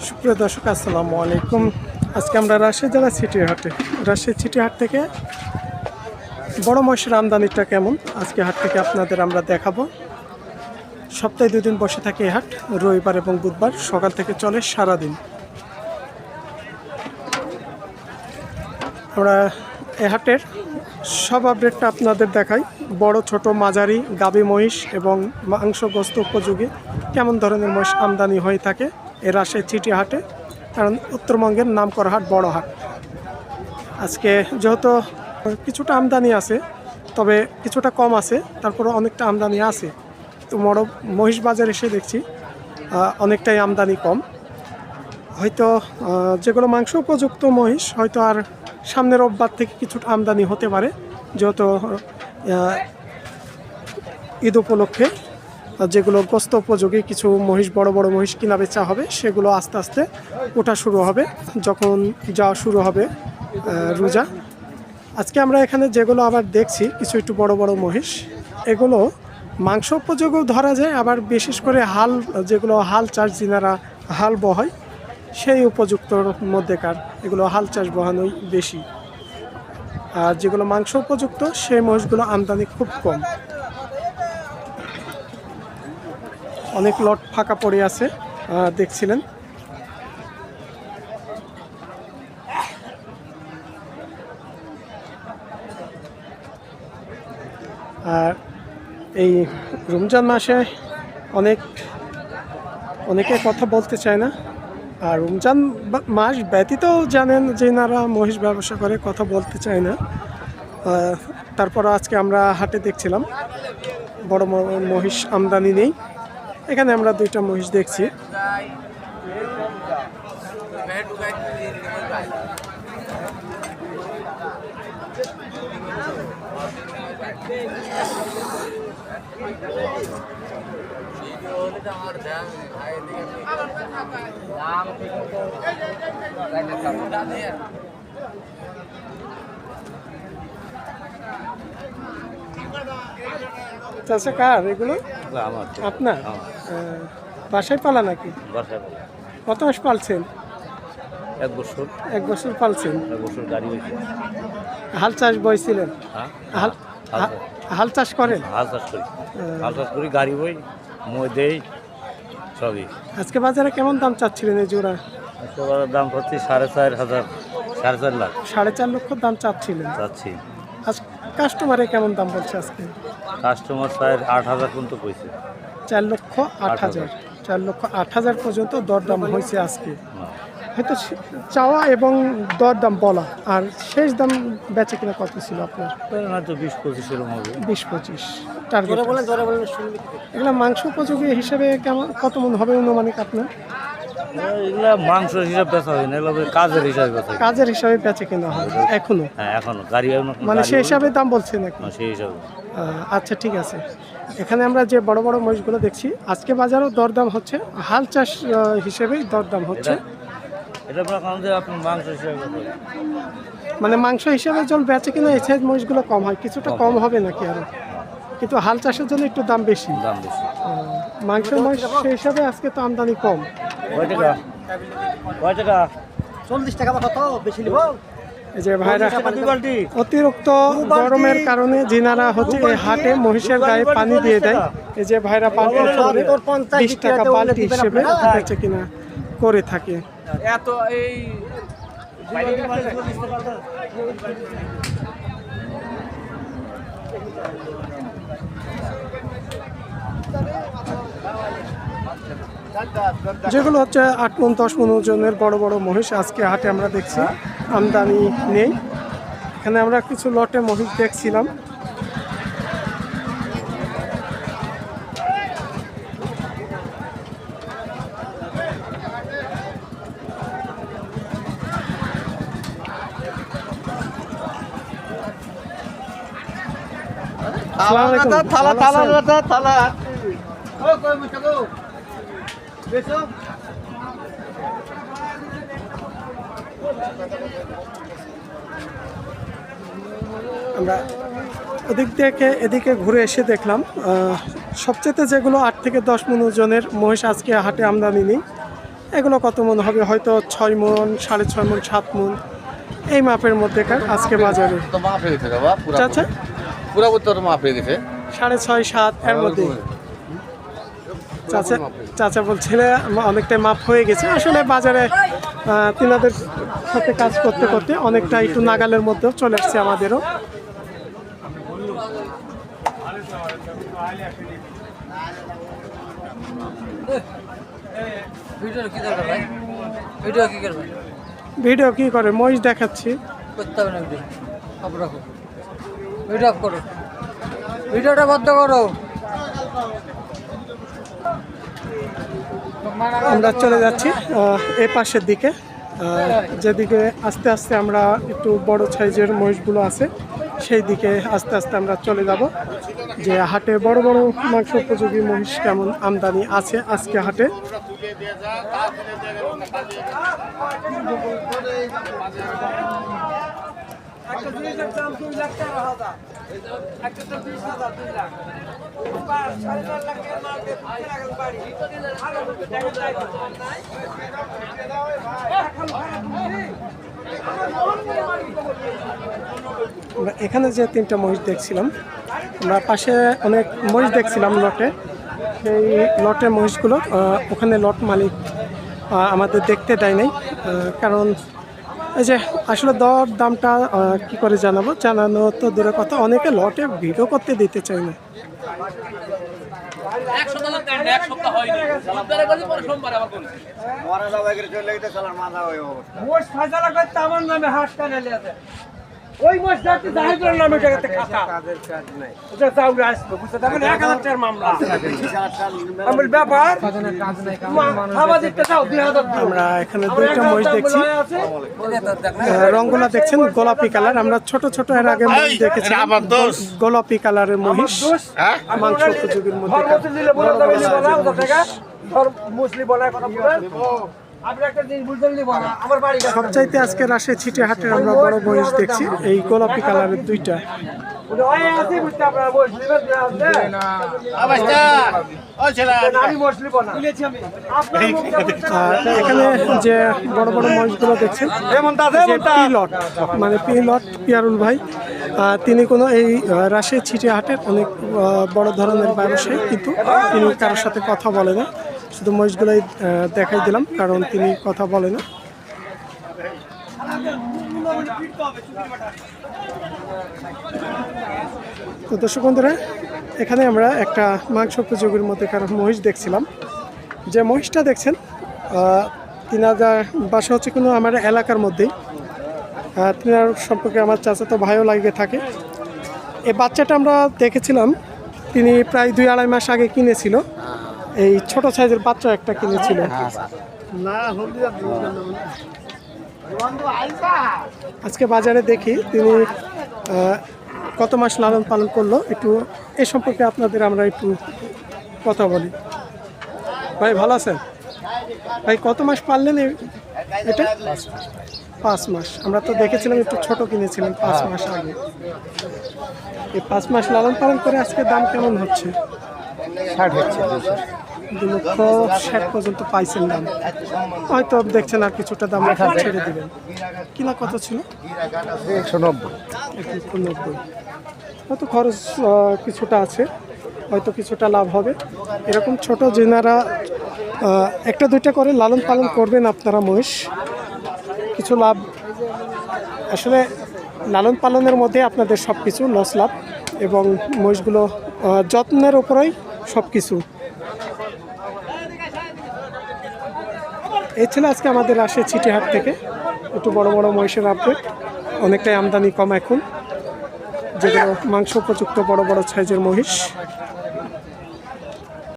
সুপ্রিয় দর্শক আসসালামু আলাইকুম। আজকে আমরা রাজশাহী জেলা সিটির হাটে, রাজশাহী সিটি হাট থেকে বড় মহিষের আমদানিটা কেমন আজকে হাট থেকে আপনাদের আমরা দেখাবো। সপ্তাহে 2 দিন বসে থাকে এই হাট, রবিবার এবং বুধবার সকাল থেকে চলে সারাদিন। আমরা এই হাটের সব আপডেটটা আপনাদের দেখাই। বড় ছোট মাঝারি গাভী মহিষ এবং মাংসগ্রস্ত উপযোগী কেমন ধরনের মহিষ আমদানি হয়ে থাকে এই রাজশাহী সিটি হাটে, কারণ উত্তরবঙ্গের নামকরা হাট বড় হাট। আজকে যেহেতু কিছুটা আমদানি আছে, তবে কিছুটা কম আছে, তারপরে অনেকটা আমদানি আছে। তো বড় মহিষ বাজার এসে দেখছি অনেকটাই আমদানি কম। হয়তো যেগুলো মাংস উপযুক্ত মহিষ হয়তো আর সামনের রোববার থেকে কিছুটা আমদানি হতে পারে, যেহেতু ঈদ উপলক্ষে যেগুলো গোস্ত উপযোগী কিছু মহিষ বড় বড় মহিষ কিনা বেচা হবে, সেগুলো আস্তে আস্তে ওঠা শুরু হবে যখন যাওয়া শুরু হবে রোজা। আজকে আমরা এখানে যেগুলো আবার দেখছি কিছু একটু বড় বড় মহিষ, এগুলো মাংস উপযোগও ধরা যায়, আবার বিশেষ করে হাল যেগুলো হাল চাষ যিনারা হাল বহায় সেই উপযুক্তর মধ্যেকার এগুলো হাল চাষ বহানোই বেশি। আর যেগুলো মাংস উপযুক্ত সেই মহিষগুলো আমদানি খুব কম। অনেক লট ফাঁকা পড়ে আছে দেখছিলেন। আর এই রমজান মাসে অনেকে কথা বলতে চায় না, আর রমজান মাস ব্যতীত জানেন যে নারা মহিষ ব্যবসা করে কথা বলতে চায় না। তারপর আজকে আমরা হাটে দেখছিলাম বড় মহিষ আমদানি নেই। এখানে আমরা 2টা মহিষ দেখছি। চাষা কার এগুলো? আপনার বাসায় পালা নাকি? কত মাস পালছেন? 1 বছর। 1 বছর পালছেন। 1 বছর গাড়ি হয়েছে। হাল চাষ বইছিলেন? হাল চাষ করেন? হাল চাষ করি, হাল চাষ করি, গাড়ি বই, মই দেই সবই। আজকে বাজারে কেমন দাম চাচ্ছিলেন এই জোড়া? আজকে দাম হচ্ছে 4,500, 4.5 লাখ। 4.5 লক্ষ দাম চাচ্ছিলেন? চাচ্ছি। আজ কাস্টমারে কেমন দাম বলছে আজকে? কাস্টমার 8,000 পর্যন্ত কইছে। 4,08,000। 4,08,000 পর্যন্ত দরদাম হয়েছে আজকে। হয়তো চাওয়া এবং দরদাম বলা, আর শেষ দাম বেচে কিনা কত ছিল আপনার? হয়তো 20-25 এরকম হবে। 20-25 টার্গেট। এগুলো মাংস উপযোগী হিসেবে কেমন কত মন হবে অনুমানিক আপনার? এগুলা মাংস হিসাবে বেচা হয় না, এগুলো কাজের হিসাবে বেচা। কাজের হিসাবে বেচে কিনা হয় এখনো? হ্যাঁ এখনো গাড়ি মানে সেই হিসাবে দাম বলছে নাকি? সেই হিসাবে। আচ্ছা ঠিক আছে। এখানে আমরা যে বড় বড় মহিষগুলো দেখছি আজকে বাজারও দরদাম হচ্ছে, হাল চাষ হিসেবেই দরদাম হচ্ছে। এটা আপনি মাংস হিসাবে মানে মাংস হিসাবে যখন বেচে কিনা এই সাইজ মহিষগুলো কম হয়, কিছুটা কম হবে নাকি আরো? কিন্তু হাল চাষের জন্য একটু দাম বেশি। মাংস মহিষ সেই হিসাবে আজকে তো আমদানি কম। কয় টাকা? 40 টাকা কত বেশি নিব? এই যে ভাইরা অতিরিক্ত গরমের কারণে যিনারা হচ্ছে এই হাটে মহিষের গায়ে পানি দিয়ে দেয়, এই যে ভাইরা 20 টাকা বালতি হিসেবে বেচে কিনা করে থাকে। এত এই যেগুলো হচ্ছে 8 মণ 10 মণ ওজনের বড় বড় মহিষ আজকে হাটে আমরা দেখছি আমদানি নেই। এখানে আমরা কিছু লটে মহিষ দেখছিলাম। আমরা ওদিক থেকে এদিকে ঘুরে এসে দেখলাম সবচেয়ে যেগুলো 8 থেকে 10 মণ ওজনের মহিষ আজকে হাটে আমদানি নেই। এগুলো কত মন হবে? হয়তো 6 মন, 6.5 মন, 7 মন এই মাপের মধ্যেকার আজকে বাজারে। তো মাপ হয়ে গেছে বাবা, চাচা পুরা উত্তর মাপ হয়ে গেছে। 6.5, 7 এর মধ্যে। চাচা চাচা বলছিলে অনেকটাই মাপ হয়ে গেছে। আসলে বাজারে তিনাদের সাথে কাজ করতে করতে অনেকটা একটু নাগালের মধ্যেও চলে আসছে আমাদেরও। ভিডিও কি দরকার ভাই? ভিডিও কি করবে? ভিডিও কি করে? মহিষ দেখাচ্ছি। করতে হবে না ভিডিও। অফ রাখো। ভিডিও অফ করো। ভিডিওটা বন্ধ করো। আমরা চলে যাচ্ছি এই পাশের দিকে, যেদিকে আস্তে আস্তে আমরা একটু বড় সাইজের মহিষগুলো আছে সেই দিকে আস্তে আস্তে আমরা চলে যাব, যে হাটে বড় বড় মাংস উপযোগী মহিষ কেমন আমদানি আছে আজকে হাটে। আমরা এখানে যে 3টা মহিষ দেখছিলাম, আমরা পাশে অনেক মহিষ দেখছিলাম লটে। সেই লটের মহিষগুলো ওখানে লট মালিক আমাদের দেখতে দেয় নাই, কারণ এই যে আসলে দর দামটা কি করে জানানো তো দূরের কথা, অনেকে লটে ভিডিও করতে দিতে চায় না। ওই মাস যাতে জাহিদুলের নামে জায়গাতে খাতা কাদের কাজ নাই, এটা চাউরে আসবে বুঝতে পারবেন। 1000 টাকার মামলা আমার ব্যাপার কাজ নাই, খাওয়া দিতে চাও 2000 দিও। আমরা এখানে 2টা মহিষ দেখছি, রংগুলা দেখছেন গোলাপি কালার। আমরা ছোট ছোট এর আগে মহিষ দেখেছি গোলাপি কালারের মহিষ, মাংস উপযোগীর মধ্যে মুসলিম বলার কথা বলেন। সবচাইতে আজকে রাশে ছিটে হাটের আমরা বড় মহিষ দেখছি এই গোলাপি কালারের 2টা। আর এখানে যে বড় বড় মহিষগুলো দেখছেন পিলট, মানে পিলট পিয়ারুল ভাই, তিনি কোনো এই রাশে ছিটে হাটের অনেক বড় ধরনের ব্যবসায়ী, কিন্তু তিনি কারোর সাথে কথা বলে না, শুধু মহিষগুলোই দেখাই দিলাম কারণ তিনি কথা বলে না। তো দর্শক বন্ধুরা, এখানে আমরা একটা মাংস উপযোগীর মধ্যে কারো মহিষ দেখছিলাম। যে মহিষটা দেখছেন তিনার বাসা হচ্ছে কোনো আমার এলাকার মধ্যেই, তিনার সম্পর্কে আমার চাচাতো ভাইও লাগে থাকে। এই বাচ্চাটা আমরা দেখেছিলাম, তিনি প্রায় 2-2.5 মাস আগে কিনেছিল। এই ছোট সাইজের বাচ্চা একটা কিনেছিল। আজকে বাজারে দেখি তিনি কত মাস লালন পালন করলো, একটু এ সম্পর্কে আপনাদের আমরা একটু কথা বলি। ভাই ভালো আছেন? ভাই কত মাস পাললেন এটা? 5 মাস। আমরা তো দেখেছিলাম একটু ছোট কিনেছিলেন 5 মাস আগে। এই 5 মাস লালন পালন করে আজকে দাম কেমন হচ্ছে? 60 হচ্ছে, 2,60,000 পর্যন্ত পাইছেন দাম। হয়তো দেখছেন আর কিছুটা দাম ছেড়ে দিবেন। কিনা কত ছিল? 190। 190। হয়তো খরচ কিছুটা আছে, হয়তো কিছুটা লাভ হবে। এরকম ছোট যেনারা 1-2টা করে লালন পালন করবেন আপনারা মহিষ, কিছু লাভ। আসলে লালন পালনের মধ্যে আপনাদের সব কিছু লস লাভ, এবং মহিষগুলো যত্নের উপরেই সব কিছু। এই ছিল আজকে আমাদের রাশিয়া চিটিহাট থেকে একটু বড় বড় মহিষের আপডেট। অনেকটাই আমদানি কম এখন, যেগুলো মাংস উপযুক্ত বড় বড় সাইজের মহিষ।